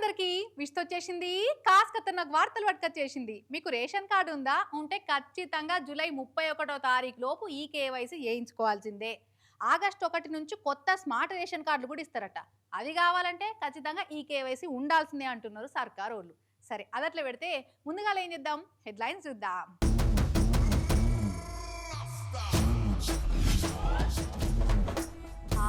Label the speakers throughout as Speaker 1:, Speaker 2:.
Speaker 1: అందరికి విస్తొచ్చేసింది కాస్ ఖతర్నాక్ వార్తలు పట్టుకొచ్చేసింది. మీకు రేషన్ కార్డు ఉందా? ఉంటే ఖచ్చితంగా జూలై 31వ తారీఖు లోపు ఈ కేవైసీ చేయించుకోవాల్సిందే. ఆగస్టు 1 నుంచి కొత్త స్మార్ట్ రేషన్ కార్డులు కూడా ఇస్తారట. అది కావాలంటే ఖచ్చితంగా ఈ కేవైసీ ఉండాల్సిందే అంటున్నారు సర్కారోళ్ళు. సరే అదట్లా పెడితే ముందుగా ఏం చేద్దాం, హెడ్లైన్స్ చూద్దాం.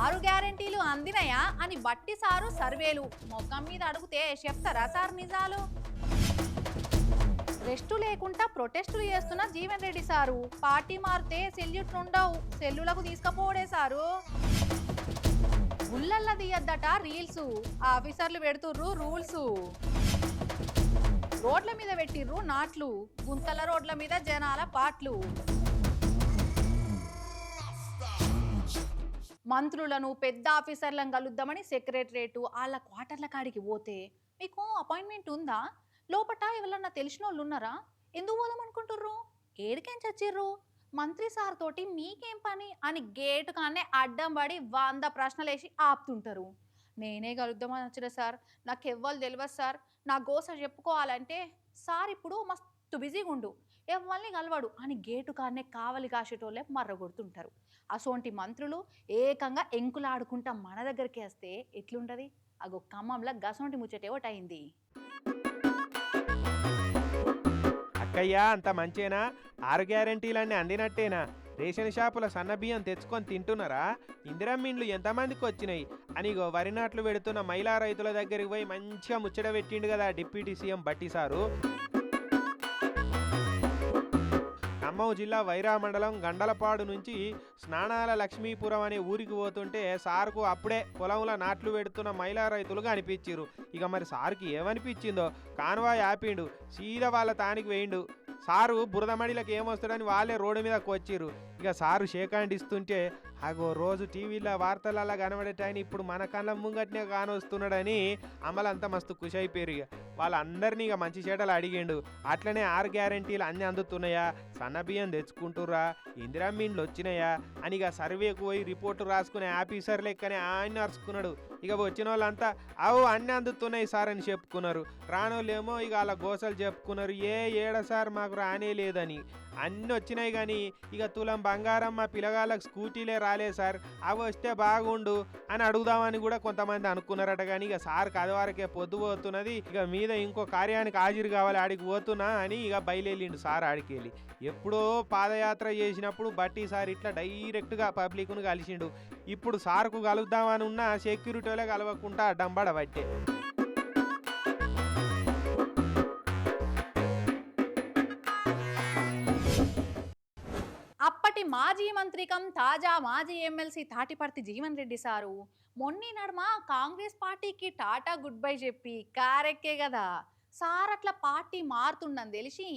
Speaker 1: ఆరు గ్యారెంటీలు అందినయా అని బట్టి సారు సర్వేలు మొగ్గం మీద అడిగితే చెప్తారా సార్ నిజాలు? రెస్టు లేకుండా ప్రొటెస్టులు చేస్తున్న జీవన్ రెడ్డి సారు పార్టీ మారితే సెల్యూట్లు ఉండవు, సెల్లులకు తీసుకపోడే సారు. గుళ్ళల్లా తీయద్దట రీల్స్, ఆఫీసర్లు పెడుతుర్రు రూల్స్. రోడ్ల మీద పెట్టిర్రు నాట్లు, గుంతల రోడ్ల మీద జనాల పాట్లు. మంత్రులను పెద్ద ఆఫీసర్లను కలుద్దామని సెక్రటరేట్ వాళ్ళ క్వార్టర్ల కాడికి పోతే మీకు అపాయింట్మెంట్ ఉందా, లోపట ఎవరన్నా తెలిసిన వాళ్ళు ఉన్నారా, ఎందుకు పోదామనుకుంటుర్రు, ఏడికేం చచ్చిర్రు, మంత్రి సార్ తోటి మీకేం పని అని గేటు కానే అడ్డం పడి 100 ప్రశ్నలు వేసి ఆపుతుంటారు. నేనే కలుద్దామని వచ్చిన సార్, నాకు ఎవ్వరు తెలియదు సార్, నా గోస చెప్పుకోవాలంటే సార్ ఇప్పుడు మస్తు బిజీగా ఉండు, ఎవరిని కలవడు అని గేటు కానే కావలి కాసేటోళ్ళే మర్రగొడుతుంటారు. అసోంటి మంత్రులు ఏకంగా ఎంకులాడుకుంటా మన దగ్గరికి వస్తే ఎట్లుంటది? అగో ఖమ్మంలో గసోంటి ముచ్చటే ఒకటైంది.
Speaker 2: అక్కయ్యా అంత మంచేనా? 6 గ్యారెంటీలన్నీ అందినట్టేనా? రేషన్ షాపుల సన్నబియ్యం తెచ్చుకొని తింటున్నారా? ఇందిరమ్మిండ్లు ఎంతమందికి వచ్చినాయి అని వరి నాట్లు పెడుతున్న మహిళా రైతుల దగ్గరికి పోయి మంచిగా ముచ్చట పెట్టిండు కదా డిప్యూటీ సీఎం బట్టి సారు. ఖమ్మం జిల్లా వైరా మండలం గండలపాడు నుంచి స్నానాల లక్ష్మీపురం అనే ఊరికి పోతుంటే సార్కు అప్పుడే పొలంలో నాట్లు పెడుతున్న మహిళా రైతులు కనిపించారు. ఇక మరి సార్కి ఏమనిపించిందో కాన్వాయ్ ఆపిండు, సీదా వాళ్ళ తానికి వేయిండు. సారు బురదమడిలకు ఏమొస్తాడని వాళ్ళే రోడ్డు మీదకి వచ్చిర్రు. ఇక సారు షేకాండ్ ఇస్తుంటే అగో రోజు టీవీలో వార్తలలో కనబడేటాయని ఇప్పుడు మన కళ్ళ ముంగట్నే కానొస్తున్నాడని అమలంతా మస్తు ఖుషి అయిపోయారు. ఇక వాళ్ళందరినీ ఇక మంచి చేటలు అడిగిండు. అట్లనే 6 గ్యారెంటీలు అన్నీ అందుతున్నాయా, సన్నబియ్యం తెచ్చుకుంటుర్రా, ఇందిరమ్మిండ్లు వచ్చినాయా అని ఇక సర్వేకు పోయి రిపోర్టు రాసుకునే ఆఫీసర్ లెక్కనే ఆయన నడుచుకున్నాడు. ఇక వచ్చిన వాళ్ళంతా అవు అన్నీ అందుతున్నాయి సార్ అని చెప్పుకున్నారు. రానోళ్ళేమో ఇక అలా గోసలు చెప్పుకున్నారు, ఏడ సార్ మాకు రానే లేదని. అన్నీ వచ్చినాయి కానీ ఇక తులం బంగారం మా పిల్లగాళ్ళకి స్కూటీలే రాలే సార్, అవి వస్తే బాగుండు అని అడుగుదామని కూడా కొంతమంది అనుకున్నారట. కానీ ఇక సార్ కదవరకే పొద్దు పోతున్నది, ఇక మీద ఇంకో కార్యానికి హాజరు కావాలి, ఆడికి పోతున్నా అని ఇక బయలుదేరిండు సార్. ఆడికి వెళ్ళి ఎప్పుడో పాదయాత్ర చేసినప్పుడు బట్టి సార్ ఇట్లా డైరెక్ట్గా పబ్లిక్ను కలిసిండు. ఇప్పుడు సార్కు కలుద్దామని ఉన్న సెక్యూరిటీలే కలవకుండా డంబడబట్టే.
Speaker 1: అప్పటి మాజీ మంత్రికం తాజా మాజీ ఎమ్మెల్సీ తాటిపర్తి జీవన్ రెడ్డి సారు మొన్నీ నడుమ కాంగ్రెస్ పార్టీకి టాటా గుడ్ బై చెప్పి కారెక్కే కదా. సార్ అట్లా పార్టీ మారుతుండని తెలిసి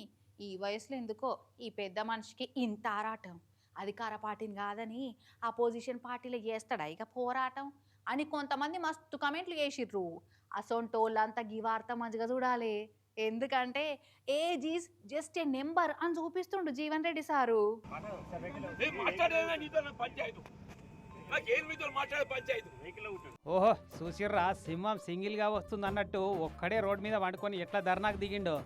Speaker 1: ఈ వయసులో ఎందుకో ఈ పెద్ద మనిషికి ఇంత ఆరాటం, అధికార పార్టీని కాదని అపోజిషన్ పార్టీలో చేస్తాడా ఇక పోరాటం అని కొంతమంది మస్తు కమెంట్లు చేసిర్రు. అసొంటోళ్ళంతా ఈ వార్త మంచిగా చూడాలి, ఎందుకంటే age is just a number అని చూపిస్తుండు జీవన్ రెడ్డి సారు.
Speaker 3: ఓహో చూసిర్రా, సింహం సింగిల్ గా వస్తుంది అన్నట్టు ఒక్కడే రోడ్ మీద వండుకొని ఎట్లా ధర్నాకు దిగిండో.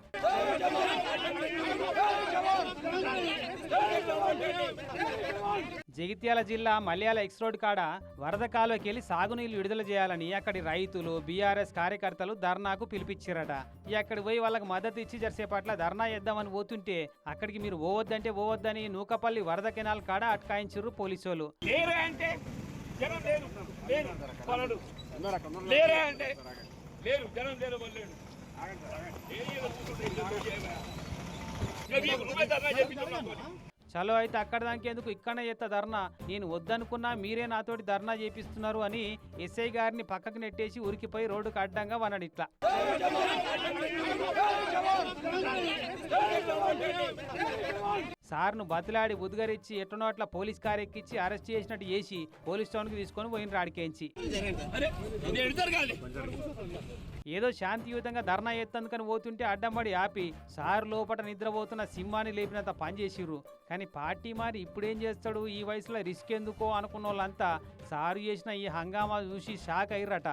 Speaker 3: జగిత్యాల జిల్లా మల్యాల ఎక్స్ రోడ్ కాడ వరద కాలువకి వెళ్ళి సాగునీళ్లు విడుదల చేయాలని అక్కడి రైతులు బీఆర్ఎస్ కార్యకర్తలు ధర్నాకు పిలిపించారట. అక్కడికి పోయి వాళ్ళకి మద్దతు ఇచ్చి జరిసేపట్ల ధర్నా చేద్దామని పోతుంటే అక్కడికి మీరు పోవద్దంటే పోవద్దని నూకపల్లి వరద కెనాల్ కాడ అటకాయించారు పోలీసులు. చలో అయితే అక్కడ దానికేందుకు ఇక్కడనే చేస్తా ధర్నా, నేను వద్దనుకున్నా మీరే నాతోటి ధర్నా చేపిస్తున్నారు అని ఎస్ఐ గారిని పక్కకు నెట్టేసి ఉరికిపోయి రోడ్డుకు అడ్డంగా వనడు. ఇట్లా సార్ను బతిలాడి ఉద్గరించి ఎట్లనో అట్లా పోలీస్ కారు ఎక్కించి అరెస్ట్ చేసినట్టు చేసి పోలీస్ స్టేషన్కి తీసుకొని పోయిన రాడికేంచి ఏదో శాంతియుతంగా ధర్నా ఎత్తందుకని పోతుంటే అడ్డంబడి ఆపి సార్ లోపట నిద్రపోతున్న సింహాన్ని లేపినంత పని చేసిర్రు. కానీ పార్టీ మారి ఇప్పుడేం చేస్తాడు, ఈ వయసులో రిస్క్ ఎందుకో అనుకున్న వాళ్ళంతా సారు చేసిన ఈ హంగామా చూసి షాక్ అయ్యారట.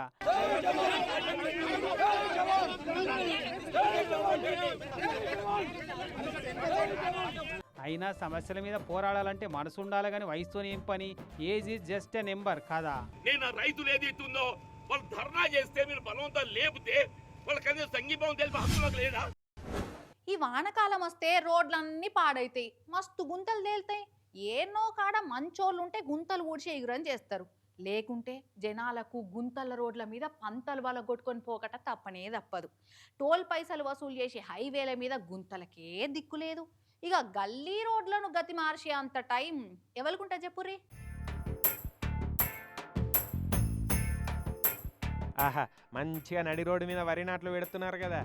Speaker 3: అయినా సమస్యల మీద పోరాడాలంటే మనసు ఉండాలి కానీ వయసుతోనే ఏం పని? Age is just a number కదా.
Speaker 4: నేను రైతులు ఏదైతుందో వాళ్ళు ధర్నా చేస్తే మీరు బలవంతం లేపితే వాళ్ళకన్నా సంఘీభావం తెలిపి హక్కులకు లేదా?
Speaker 1: ఈ వానకాలం వస్తే రోడ్లన్నీ పాడైతాయి, మస్తు గుంతలు తేలుతాయి. ఏనో కాడ మంచోళ్ళు ఉంటే గుంతలు ఊడ్చి ఎగురని చేస్తారు, లేకుంటే జనాలకు గుంతల రోడ్ల మీద పంతలు వాళ్ళ కొట్టుకొని పోకట తప్పనే తప్పదు. టోల్ పైసలు వసూలు చేసి హైవేల మీద గుంతలకే దిక్కులేదు. ఇక గల్లీ రోడ్లను గతి మార్చే అంత టైం ఎవరికుంటా చెప్పుర్రి?
Speaker 2: ఆహా, మంచిగా నడి రోడ్డు మీద వరి నాట్లు పెడుతున్నారు కదా.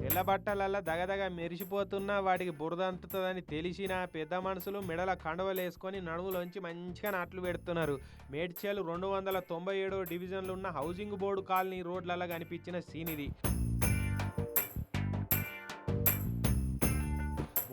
Speaker 2: తెల్ల బట్టలల్లా దగదగ మెరిసిపోతున్నా వాటికి బురద అంటుతుందని తెలిసిన పెద్ద మనుషులు మెడల కండవలు వేసుకొని నడుములోంచి మంచిగా నాట్లు పెడుతున్నారు. మేడ్చల్ 297 డివిజన్లు ఉన్న హౌసింగ్ బోర్డు కాలనీ రోడ్లలో కనిపించిన సీన్ ఇది.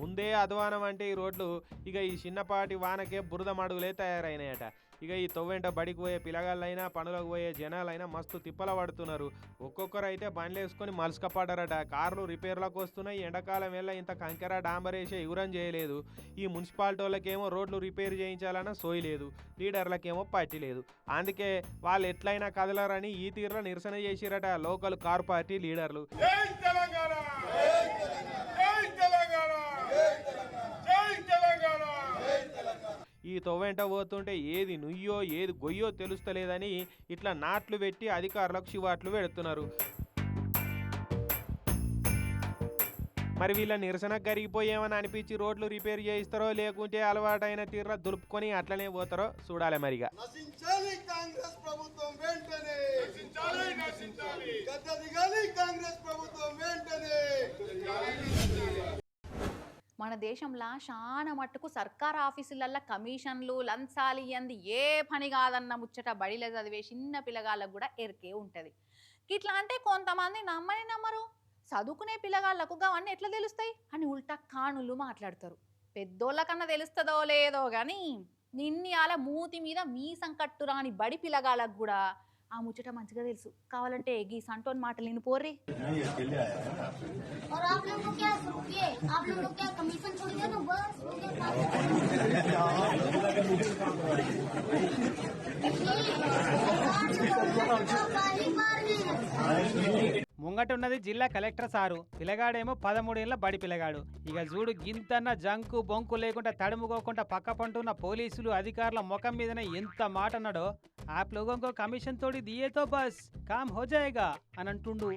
Speaker 2: ముందే అధ్వానం అంటే ఈ రోడ్లు ఇక ఈ చిన్నపాటి వానకే బురద మడుగులే తయారైనాయట. ఇక ఈ తొవ్వెంట బడికి పోయే పిల్లగాళ్ళైనా పనులకు పోయే జనాలైనా మస్తు తిప్పల పడుతున్నారు. ఒక్కొక్కరు అయితే బండ్లు వేసుకొని మలుసుకపడ్డారట. కార్లు రిపేర్లకు వస్తున్నాయి. ఎండాకాలం వేళ ఇంత కంకెర డాంబరేసే యురం చేయలేదు. ఈ మున్సిపాలిటీ వాళ్ళకేమో రోడ్లు రిపేర్ చేయించాలన్నా సోయి లేదు, లీడర్లకేమో పట్టి లేదు. అందుకే వాళ్ళు ఎట్లయినా కదలరని ఈ తీరులో నిరసన చేసిరట లోకల్ కారు పార్టీ లీడర్లు. ఈ తొవ్వెంట పోతుంటే ఏది నుయ్యో ఏది గొయ్యో తెలుస్తలేదని ఇట్లా నాట్లు పెట్టి అధికారులకు శివాట్లు పెడుతున్నారు. మరి వీళ్ళ నిరసన కరిగిపోయేమని అనిపించి రోడ్లు రిపేర్ చేయిస్తారో లేకుంటే అలవాటైన తీర్ర దులుపుకొని అట్లనే పోతారో చూడాలి మరిగా.
Speaker 1: మన దేశంలో చాలా మట్టుకు సర్కార్ ఆఫీసులల్లో కమిషన్లు లంచాలు ఇయ్యంది ఏ పని కాదన్న ముచ్చట బడిలో చదివే చిన్న పిల్లగాళ్ళకు కూడా ఎరికే ఉంటుంది. ఇట్లా అంటే కొంతమంది నమ్మరు. చదువుకునే పిల్లగాళ్ళకు అవన్నీ ఎట్లా తెలుస్తాయి అని ఉల్టా కాణులు మాట్లాడతారు. పెద్దోళ్ళకన్నా తెలుస్తుందో లేదో కానీ నిన్ని అలా మూతి మీద మీసం కట్టురాని బడి పిల్లగాళ్ళకు కూడా ఆ ముచ్చట మంచిగా తెలుసు. కావాలంటే గీ సంటోన్ మాటలు నేను పోర్రి.
Speaker 3: ముంగట ఉన్నది జిల్లా కలెక్టర్ సారు, పిల్లగాడేమో 13 ఏళ్ళ బడి పిల్లగాడు. ఇక చూడు గింతన్న జంకు బొంకు లేకుండా తడుముకోకుండా పక్క పంటున్న పోలీసులు అధికారుల ముఖం మీదనే ఎంత మాట అన్నాడో. आप लोगों को कमीशन तोड़ी दिए तो बस काम हो जाएगा అని అంటుండు.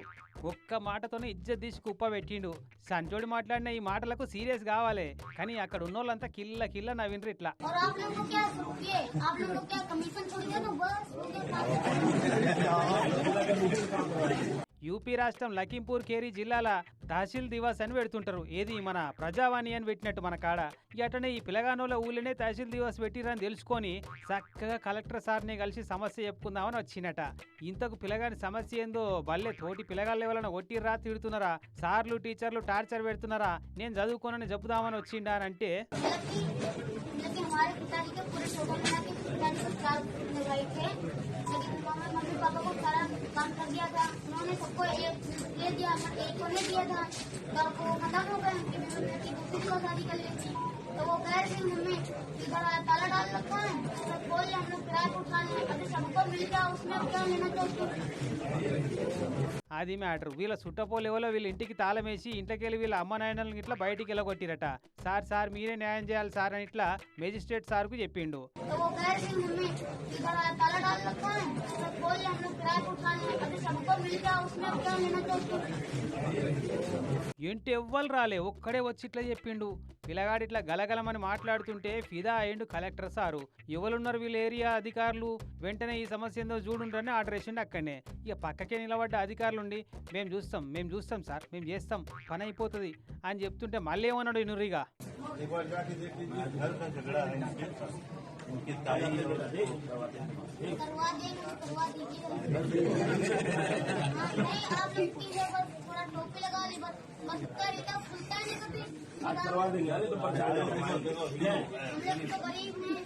Speaker 3: ఒక్క మాటతోనే ఇజ్జత్ తీసి కుప్ప పెట్టిండు. సంచోడి మాట్లాడిన ఈ మాటలకు సీరియస్ కావాలి, కానీ అక్కడ ఉన్నోళ్ళంతా కిల్ల కిల్ల నవ్విండ్రు ఇట్లా. యూపీ రాష్ట్రం లఖింపూర్ ఖేరీ జిల్లాల తహసీల్ దివాస్ అని పెడుతుంటారు. ఏది మన ప్రజావాణి అని పెట్టినట్టు మన కాడ. అటనే ఈ పిల్లగానోళ్ళ ఊళ్ళోనే తహసీల్ దివాస్ పెట్టిరని తెలుసుకొని చక్కగా కలెక్టర్ సార్ని కలిసి సమస్య చెప్పుకుందామని వచ్చినట. ఇంతకు పిల్లగాని సమస్య ఏందో బల్లే తోటి పిల్లగాళ్ళు ఎవరైనా ఒట్టిర్రా తిడుతున్నారా, సార్లు టీచర్లు టార్చర్ పెడుతున్నారా, నేను చదువుకోనని చెప్పుదామని వచ్చిండా అని అంటే मम्मी पापा को सारा काम कर दिया था, उन्होंने सबको एक दे दिया, एक को नहीं दिया था, तो वो खत्म हो गए कि दूसरी को शादी कर लेती। तो वो कह रही मम्मी इधर ताला डाल रखा है, तो खोल हम लोग किराए को उठाने, अभी सबको मिल गया, उसमें क्या लेना चाहिए. అది మ్యాటర్. వీళ్ళ సుట్టపోలు ఎవరో వీళ్ళ ఇంటికి తాళం వేసి ఇంట్లోకెళ్ళి వీళ్ళ అమ్మ నాయనల్ని ఇట్లా బయటికి వెళ్ళగొట్టిరట. సార్ మీరే న్యాయం చేయాలి సార్ అని ఇట్లా మేజిస్ట్రేట్ సార్కు చెప్పిండు. ఏంటి ఎవ్వరు రాలే, ఒక్కడే వచ్చి ఇట్లా చెప్పిండు. పిల్లగాడి ఇట్లా గలగలమని మాట్లాడుతుంటే ఫిదా అయ్యిండు కలెక్టర్ సారు. ఎవరున్నారు వీళ్ళ ఏరియా అధికారులు, వెంటనే ఈ సమస్య ఏందో చూడుండ్రని ఆర్డర్ వేసిండు. అక్కడనే ఇక పక్కకే నిలబడ్డ అధికారులుండి మేము చూస్తాం సార్, మేము చేస్తాం, పని అయిపోతుంది అని చెప్తుంటే మళ్ళీ ఏమన్నాడు ఇనురిగా.
Speaker 5: उनकी ताई
Speaker 6: करवा दीजिए नहीं आप लोग की है बस थोड़ा टोपी लगा ली बस मस्का रहता खुलता नहीं तो फिर
Speaker 5: आज करवा देंगे। अरे तो
Speaker 6: हम लोग तो गरीब हैं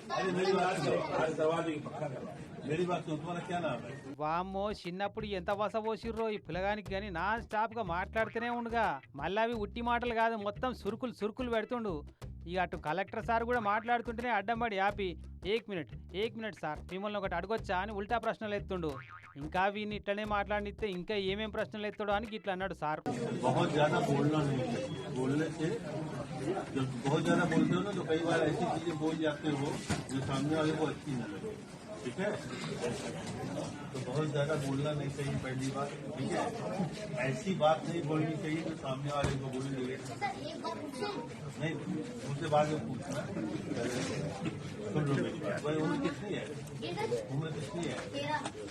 Speaker 5: आज करवा देंगे, पक्का करवा। मेरी बात सुनो, तुम्हारा क्या नाम है?
Speaker 3: వామ్మో చిన్నప్పుడు ఎంత వసపోసిర్రో ఈ పిల్లగానికి కానీ నాన్ స్టాప్ గా మాట్లాడుతూనే ఉండగా మళ్ళీ అవి ఉట్టి మాటలు కాదు మొత్తం సురుకులు పెడుతుండు. ఇక అటు కలెక్టర్ సార్ కూడా మాట్లాడుతుంటేనే అడ్డం పడి ఆపి ఏక్ మినిట్ సార్ మిమ్మల్ని ఒకటి అడగొచ్చా అని ఉల్టా ప్రశ్నలు ఎత్తుండు. ఇంకా వీడిని ఇట్లనే మాట్లాడితే ఇంకా ఏమేం ప్రశ్నలు ఎత్తాడో అని ఇట్లా అన్నాడు సార్.
Speaker 5: बहुत ज्यादा बोलना नहीं है, बोलने से जब बहुत ज्यादा बोलते हो ना तो कई बार ऐसी चीजें बोल जाते हो जो सामने वाले को अच्छी न लगे, ठीक है? तो बहुत ज्यादा बोलना नहीं चाहिए पहली बात, ठीक है? ऐसी बात नहीं बोलनी चाहिए जो सामने वाले को बुरी लगे।
Speaker 6: सर एक बात पूछूं
Speaker 5: नहीं, उनसे बाद में पूछना। सुन लो मेरी बात। भाई उम्र कितनी है? उम्र कितनी है?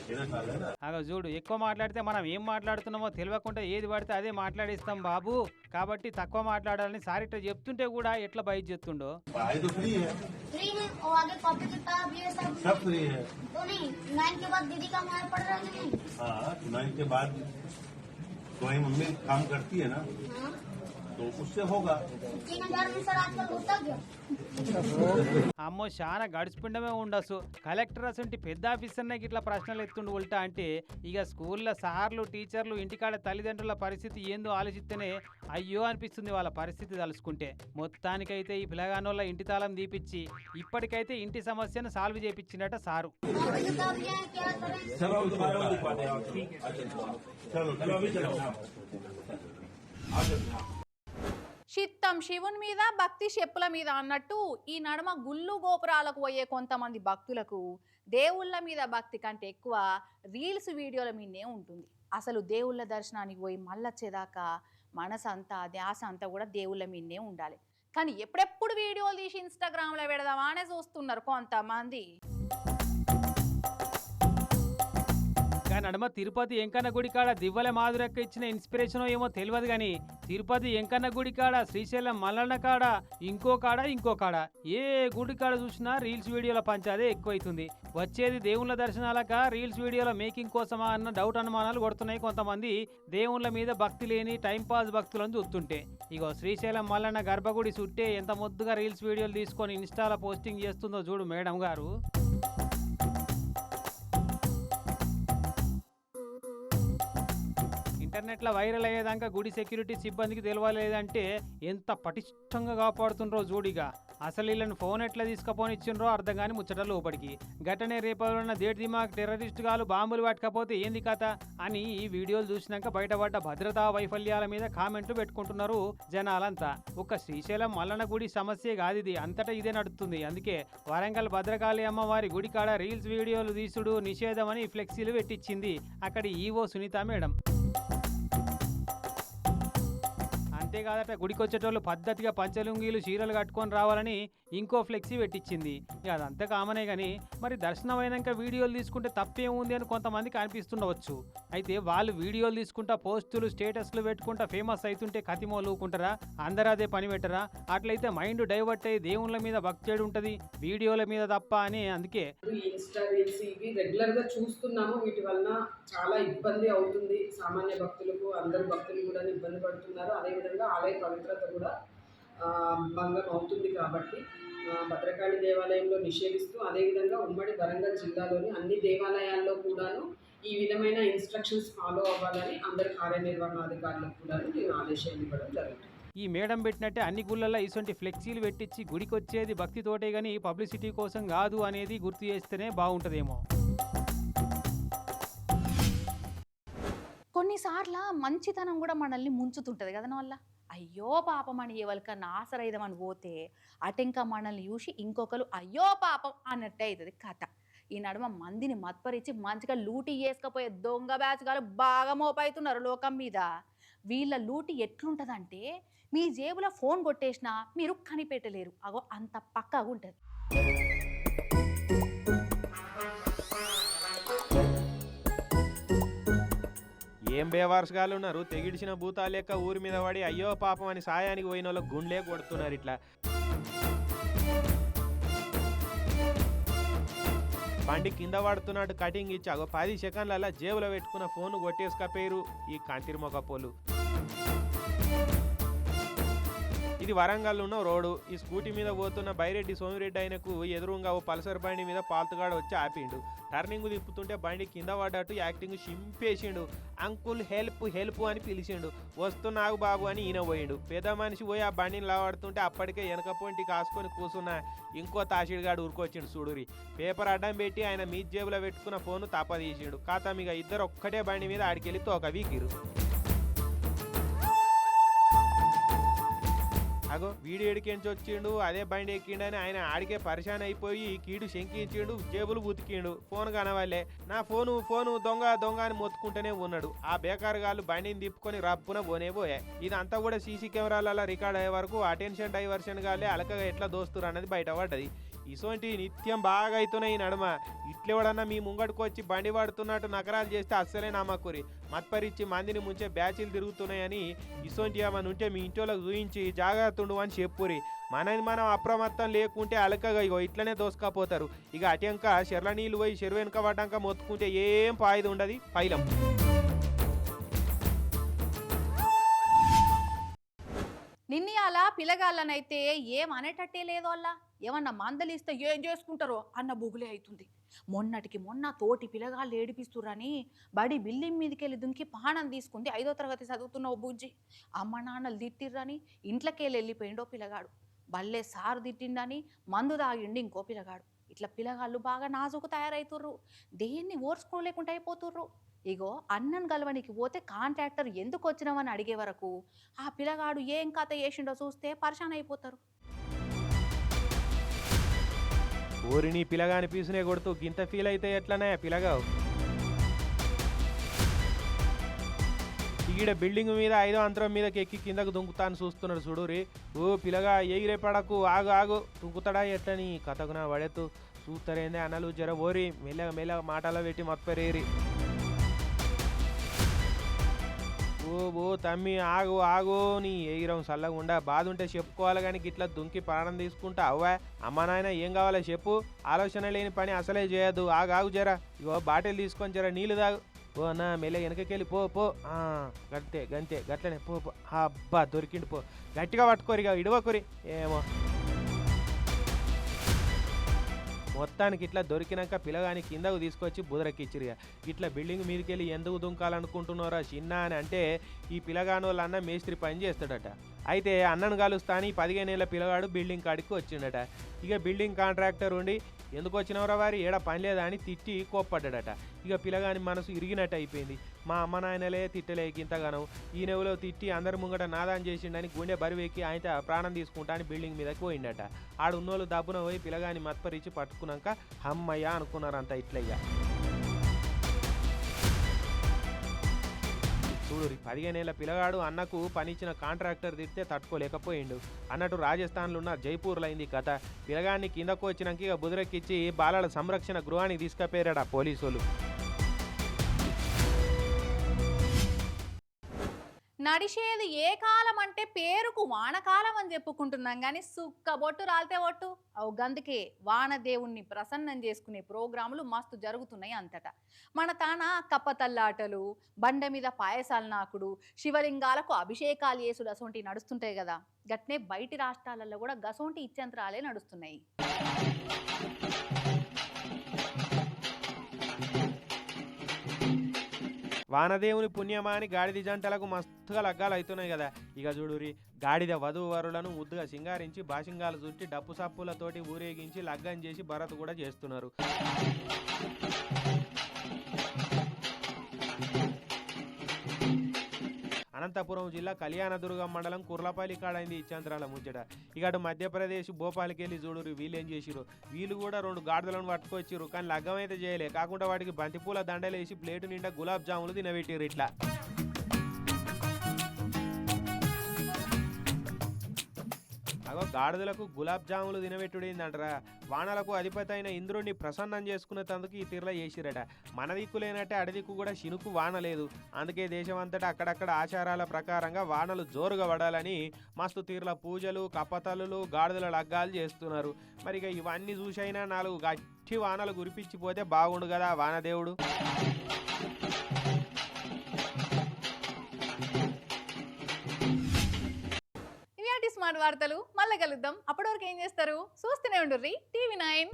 Speaker 5: 13 साल है ना?
Speaker 3: అగో చూడు ఎక్కువ మాట్లాడితే మనం ఏం మాట్లాడుతున్నామో తెలియకుండా ఏది పడితే అదే మాట్లాడిస్తాం బాబు, కాబట్టి తక్కువ మాట్లాడాలని సార్ ఇట్లా చెప్తుంటే కూడా ఎట్లా బయట చెప్తుండో.
Speaker 5: पढ़ाई तो फ्री है,
Speaker 6: फ्री है और आगे कॉपी किताब ये सब
Speaker 5: सब फ्री है।
Speaker 6: तो नहीं 9 के बाद दीदी का मार पड़ रहा है नहीं
Speaker 5: हाँ, 9 के बाद तुम्हारी मम्मी काम करती है ना,
Speaker 6: हाँ
Speaker 5: तो उससे होगा।
Speaker 6: 3000 में सर आजकल होता क्या
Speaker 3: అమ్మో చాలా గడిచిపిండమే ఉండొచ్చు. కలెక్టర్ అసంటి పెద్ద ఆఫీసర్నే ఇట్లా ప్రశ్నలు ఎత్తుండు ఉల్టా అంటే ఇక స్కూల్లో సార్లు టీచర్లు ఇంటికాడ తల్లిదండ్రుల పరిస్థితి ఏందో ఆలోచిస్తేనే అయ్యో అనిపిస్తుంది వాళ్ళ పరిస్థితి తలుచుకుంటే. మొత్తానికైతే ఈ పిల్లగానోళ్ళ ఇంటి తాళం తీపిచ్చి ఇప్పటికైతే ఇంటి సమస్యను సాల్వ్ చేయించినట్ట సారు.
Speaker 6: कॉपी किताब क्या है क्या करें
Speaker 5: चलो दोबारा दिखाते हैं। चलो अभी चलो।
Speaker 1: చిత్తం శివుని మీద భక్తి చెప్పుల మీద అన్నట్టు ఈ నడుమ గుళ్ళు గోపురాలకు పోయే కొంతమంది భక్తులకు దేవుళ్ళ మీద భక్తి కంటే ఎక్కువ రీల్స్ వీడియోల మీదనే ఉంటుంది. అసలు దేవుళ్ళ దర్శనానికి పోయి మళ్ళొచ్చేదాకా మనసు అంతా ధ్యాస అంతా కూడా దేవుళ్ళ మీదనే ఉండాలి. కానీ ఎప్పుడెప్పుడు వీడియోలు తీసి ఇన్స్టాగ్రామ్లో పెడదామా అనే చూస్తున్నారు కొంతమంది.
Speaker 3: నడమ తిరుపతి వెంకన్న గుడి కాడ దివ్వల మాధురక్క ఇచ్చిన ఇన్స్పిరేషన్ ఏమో తెలియదు కానీ తిరుపతి వెంకన్న గుడి కాడ శ్రీశైలం మల్లన్న కాడ ఇంకో కాడ ఏ గుడి కాడ చూసినా రీల్స్ వీడియోల పంచాదే ఎక్కువైతుంది. వచ్చేది దేవుళ్ళ దర్శనాలక రీల్స్ వీడియోల మేకింగ్ కోసమా అన్న డౌట్ అనుమానాలు కొడుతున్నాయి కొంతమంది దేవుళ్ళ మీద భక్తి లేని టైంపాస్ భక్తులను చూస్తుంటే. ఇగో శ్రీశైలం మల్లన్న గర్భగుడి చుట్టే ఎంత ముద్దుగా రీల్స్ వీడియోలు తీసుకొని ఇన్స్టాలో పోస్టింగ్ చేస్తుందో చూడు మేడం గారు. ఇంటర్నెట్లో వైరల్ అయ్యేదాకా గుడి సెక్యూరిటీ సిబ్బందికి తెలియలేదంటే ఎంత పటిష్టంగా కాపాడుతుండ్రో చూడిగా. అసలు వీళ్ళని ఫోన్ ఎట్లా తీసుకుపోనిచ్చిండ్రో అర్థం కాని ముచ్చట లోపలికి. ఘటనే రేపన్న దేట్ దిమాగ్ టెర్రరిస్ట్ గాలు బాంబులు పట్టకపోతే ఏంది కథ అని ఈ వీడియోలు చూసినాక బయటపడ్డ భద్రతా వైఫల్యాల మీద కామెంట్లు పెట్టుకుంటున్నారు జనాలంతా. ఒక్క శ్రీశైలం మల్లన్న గుడి సమస్యే కాదు ఇది, అంతటా ఇదే నడుస్తుంది. అందుకే వరంగల్ భద్రకాళి అమ్మవారి గుడి కాడ రీల్స్ వీడియోలు తీసుడు నిషేధమని ఫ్లెక్సీలు పెట్టించింది అక్కడి ఈవో సునీత మేడం. అంతేకాదట గుడికొచ్చేటోళ్ళు పద్ధతిగా పంచలుంగీలు చీరలు కట్టుకొని రావాలని ఇంకో ఫ్లెక్సీ పెట్టించింది. ఇక అదంతా కామనే కానీ మరి దర్శనం అయినాక వీడియోలు తీసుకుంటే తప్పేముంది అని కొంతమందికి అనిపిస్తుండవచ్చు. అయితే వాళ్ళు వీడియోలు తీసుకుంటా పోస్టులు స్టేటస్లు పెట్టుకుంటా ఫేమస్ అవుతుంటే కతిమోలు ఊకుంటారా? అందరూ అదే పని పెట్టరా? అట్లయితే మైండ్ డైవర్ట్ అయ్యి దేవుళ్ళ మీద భక్తి ఏడు ఉంటుంది వీడియోల మీద తప్ప అని. అందుకే
Speaker 7: ఇన్స్టా రీల్స్ ఇవి రెగ్యులర్ గా చూస్తున్నాము. వీటి వలన చాలా ఇబ్బంది అవుతుంది సామాన్య భక్తులకు. అందరు భక్తులు కూడా ఇబ్బంది పడుతున్నారు. అదేవిధంగా ఆలయ పవిత్రత కూడా భంగం అవుతుంది. కాబట్టి భద్రకాళి దేవాలయంలో నిషేధిస్తూ అదేవిధంగా ఉమ్మడి వరంగల్ జిల్లాలోని అన్ని దేవాలయాల్లో కూడాను ఈ విధమైన ఇన్స్ట్రక్షన్స్ ఫాలో అవ్వాలని అందరు కార్యనిర్వహణాధికారులకు కూడా నేను ఆదేశాలు ఇవ్వడం జరుగుతుంది.
Speaker 3: ఈ మేడం పెట్టినట్టే అన్ని గుళ్ళల్లో ఇటువంటి ఫ్లెక్సీలు పెట్టించి గుడికి వచ్చేది భక్తితోటే కానీ పబ్లిసిటీ కోసం కాదు అనేది గుర్తు చేస్తేనే బాగుంటుందేమో.
Speaker 1: కొన్నిసార్లు మంచితనం కూడా మనల్ని ముంచుతుంటుంది కదా వల్ల. అయ్యో పాపం అని ఎవరికన్నా ఆసరైదామని పోతే అటెంకా మనల్ని చూసి ఇంకొకరు అయ్యో పాపం అన్నట్టే అవుతుంది కథ. ఈ నడుమ మందిని మత్పరిచి మంచిగా లూటీ చేసుకపోయే దొంగ బ్యాచ్గాలు బాగా మోపవుతున్నారు లోకం మీద. వీళ్ళ లూటీ ఎట్లుంటుందంటే మీ జేబులో ఫోన్ కొట్టేసినా మీరు కనిపెట్టలేరు. అగో అంత పక్కాగా ఉంటుంది.
Speaker 2: ఏం బేవార్స్గాలు ఉన్నారు, తెగిడిచిన భూతాలు లెక్క ఊరి మీద పడి అయ్యో పాపం అని సాయానికి పోయిన వాళ్ళకి గుండెలే కొడుతున్నారు ఇట్లా. బండి కింద పడుతున్నట్టు కటింగ్ ఇచ్చి 10 సెకండ్లలో జేబులో పెట్టుకున్న ఫోన్ కొట్టేసుకపోయారు ఈ కంతిరిమొక పోలు. ఇది వరంగల్ ఉన్న రోడ్డు. ఈ స్కూటీ మీద పోతున్న బైరెడ్డి సోమిరెడ్డి ఆయనకు ఎదురుగా ఓ పల్సర్ బండి మీద పాల్తుగాడు వచ్చి ఆపిండు. టర్నింగ్ తిప్పుతుంటే బండి కింద పడ్డట్టు యాక్టింగ్ చింపేసిండు. అంకుల్ హెల్ప్ హెల్ప్ అని పిలిచిండు. వస్తున్నాగు బాబు అని ఈయన పోయిండు. పెద్ద మనిషి పోయి ఆ బండిని లావాడుతుంటే అప్పటికే వెనక పొంటి కాసుకొని కూసున్న ఇంకో తాషిడిగాడు ఊరుకొచ్చిండు చూడురి. పేపర్ అడ్డం పెట్టి ఆయన మీ జేబులో పెట్టుకున్న ఫోను తప్పదీసిండు. ఖాతం ఇక ఇద్దరు ఒక్కటే బండి మీద ఆడికెళ్ళి తోక వీకిరు. అగో వీడు ఎడికెంచి వచ్చిండు, అదే బండి ఎక్కిండని ఆయన ఆడికే పరిశాన్ అయిపోయి కీడు శంకించిండు, జేబులు ఉతికిండు. ఫోన్ కనవాలే. నా ఫోను దొంగ దొంగ అని మొత్తుకుంటూనే ఉన్నాడు. ఆ బేకారుగాళ్ళు బండిని తిప్పుకొని రప్పున పోయా. ఇదంతా కూడా సీసీ కెమెరాలలో రికార్డ్ అయ్యే వరకు అటెన్షన్ డైవర్షన్ గాలే అలకగా ఎట్లా దోస్తురు అన్నది బయటపడ్డది. ఇసోంటి నిత్యం బాగా అవుతున్నాయి నడుమ. ఇట్లెవడన్నా మీ ముంగడికి వచ్చి బండి పడుతున్నట్టు నకరాలు చేస్తే అస్సలే నమ్మకూరి. మత్పరిచ్చి మందిని ముంచే బ్యాచీలు తిరుగుతున్నాయని ఇసోంటి ఏమని ఉంటే మీ ఇంట్లోకి చూయించి జాగ్రత్త అని చెప్పురి. మనం అప్రమత్తం లేకుంటే అలకగా ఇగో ఇట్లనే దోసుకపోతారు. ఇక అటెంక చెర్ల నీళ్ళు పోయి చెరువు వెనుక పడ్డాక మొత్తుకుంటే ఏం పాయిది ఉండదు పైలం.
Speaker 1: నిన్నయాల పిల్లగాళ్ళనైతే ఏం అనేటట్టే లేదు వాళ్ళ. ఏమన్నా మందలిస్తే ఏం చేసుకుంటారో అన్న బుగులే అవుతుంది. మొన్నటికి మొన్న తోటి పిల్లగాళ్ళు ఏడిపిస్తురని బడి బిల్డింగ్ మీదకెళ్ళి దుంకి పానం తీసుకుంది 5వ తరగతి చదువుతున్న ఓ బుజ్జి. అమ్మ నాన్నలు తిట్టిర్రని ఇంట్లోకెళ్ళి వెళ్ళిపోయిండో పిల్లగాడు. బల్లే సారు తిట్టిండని మందు తాగిండి ఇంకో పిల్లగాడు. ఇట్లా పిల్లగాళ్ళు బాగా నాజుకు తయారవుతుర్రు. దేన్ని ఓర్చుకోలేకుండా అయిపోతుర్రు. ఇగో అన్నను గలవనికి పోతే కాంట్రాక్టర్ ఎందుకు వచ్చినామని అడిగే వరకు ఆ పిల్లగాడు ఏం కథ చేసిండో చూస్తే పరిశాన్ అయిపోతారు.
Speaker 2: ఊరిని పిల్లగాని పీసునే కొడుతూ గింత ఫీల్ అయితే ఎట్లనే పిల్లగావు. ఈడ బిల్డింగ్ మీద 5వ అంతరం మీదకి ఎక్కి కిందకు దుంకుతాను చూస్తున్నాడు చూడురి. ఓ పిల్లగా ఎగిరే పడకు, ఆగు దుంకుతాడా ఎట్లని కథకున పడెత్తు చూస్తారేందే అన్నలు జర ఓరి మెల్లగా మాటలో పెట్టి మొత్తరేరి. ఓ తమ్మి ఆగు నీ ఎగిరం చల్లగుండా. బాధ ఉంటే చెప్పుకోవాలి కానీ ఇట్లా దుంకి ప్రాణం తీసుకుంటా అవ్వా. అమ్మ నాయన ఏం కావాలో చెప్పు. ఆలోచన లేని పని అసలే చేయద్దు. ఆగు జర. ఇగో బాటిల్ తీసుకొని జర నీళ్ళు తాగు. ఓ అన్న మెల్ల వెనకకెళ్ళి పో. గంతే గట్లనే పో. అబ్బా దొరికిండు పో. గట్టిగా పట్టుకోరిగా ఇడవకురి. ఏమో మొత్తానికి ఇట్లా దొరికినాక పిల్లగాని కిందకు తీసుకొచ్చి బుదరకిచ్చిరిగా. ఇట్లా బిల్డింగ్ మీదకి వెళ్ళి ఎందుకు దుంకాలనుకుంటున్నారా చిన్న అని అంటే ఈ పిల్లగాని వాళ్ళ అన్న మేస్త్రి పని చేస్తాడట. అయితే అన్నను కలుస్తాని 15 ఏళ్ళ పిల్లగాడు బిల్డింగ్ కాడికి వచ్చిండట. ఇక బిల్డింగ్ కాంట్రాక్టర్ ఉండి ఎందుకు వచ్చినవరా వారి ఏడా పని లేదా అని తిట్టి కోప్పడ్డాడట. ఇక పిల్లగాని మనసు ఇరిగినట్టు అయిపోయింది. మా అమ్మ నాయనలే తిట్టలే ఇంతగానో ఈ నెవలో తిట్టి అందరి ముంగట నాదాన్ని చేసిండని గుండె బరువెక్కి ఆయన ప్రాణం తీసుకుంటా అని బిల్డింగ్ మీదకి పోయిండట. ఆడున్నోళ్ళు దబ్బున పోయి పిల్లగాని మత్పరిచి పట్టుకున్నాక హమ్మయ్య అనుకున్నారంత ఇట్లయ్యా. చూడు 15 ఏళ్ళ పిల్లగాడు అన్నకు పనిచ్చిన కాంట్రాక్టర్ తిడితే తట్టుకోలేకపోయిండు అన్నట్టు రాజస్థాన్లో ఉన్న జైపూర్లో అయింది కథ. పిల్లగాడిని కిందకు వచ్చినాక ఇక బుదిరెక్కిచ్చి బాలల సంరక్షణ గృహానికి తీసుకుపోయారట పోలీసులు.
Speaker 1: నడిచేది ఏ కాలం అంటే పేరుకు వానకాలం అని చెప్పుకుంటున్నాం కానీ సుక్కబొట్టు రాలితే ఒట్టు అవు. గందుకే వానదేవుణ్ణి ప్రసన్నం చేసుకునే ప్రోగ్రాములు మస్తు జరుగుతున్నాయి అంతటా. మన తాన కప్పతల్లాటలు, బండ మీద పాయసాల నాకుడు, శివలింగాలకు అభిషేకాలు చేసుడు అసొంటి నడుస్తుంటాయి కదా. గట్నే బయటి రాష్ట్రాలలో కూడా గసొంటి ఇచ్చంత్రాలే నడుస్తున్నాయి.
Speaker 2: వానదేవుని పుణ్యమాని గాడిద జంటలకు మస్తుగా లగ్గాలు అవుతున్నాయి కదా. ఇక చూడురి గాడిద వధూవరులను ముద్దుగా సింగారించి బాసింగాలు చుట్టి డప్పు సప్పులతోటి ఊరేగించి లగ్గం చేసి భరత్ కూడా చేస్తున్నారు. అనంతపురం జిల్లా కళ్యాణదుర్గం మండలం కుర్లపల్లి కాడైంది ఇచ్చంద్రాల ముచ్చట. ఇక మధ్యప్రదేశ్ భోపాల్కి వెళ్ళి చూడురు వీళ్ళు ఏం చేసిరు. వీళ్ళు కూడా 2 గాడిదలను పట్టుకొచ్చిర్రు కానీ లగ్గం అయితే చేయలే. కాకుండా వాటికి బంతిపూల దండలేసి ప్లేటు నిండా గులాబ్ జాములు తినబెట్టిర్రు. ఇట్లా అగో గాడిదలకు గులాబ్ జాములు తినబెట్టుడేందంటరా. వానలకు అధిపతి అయిన ఇంద్రుడిని ప్రసన్నం చేసుకునేందుకు ఈ తీర్ల చేసిరట. మన దిక్కు లేనట్టే అడదిక్కు కూడా శినుకు వాన లేదు. అందుకే దేశమంతటా అక్కడక్కడ ఆచారాల ప్రకారంగా వానలు జోరుగా పడాలని మస్తు తీర్ల పూజలు, కప్పతల్లులు, గాడిదల లగ్గాలు చేస్తున్నారు. మరి ఇక ఇవన్నీ చూసైనా 4 గట్టి వానలు కురిపించిపోతే బాగుండు కదా వానదేవుడు.
Speaker 1: ఇవి స్మార్ట్ వార్తలు. మళ్ళీ కలుద్దాం. అప్పటి వరకు ఏం చేస్తారు? చూస్తూనే ఉండుర్రి TV9.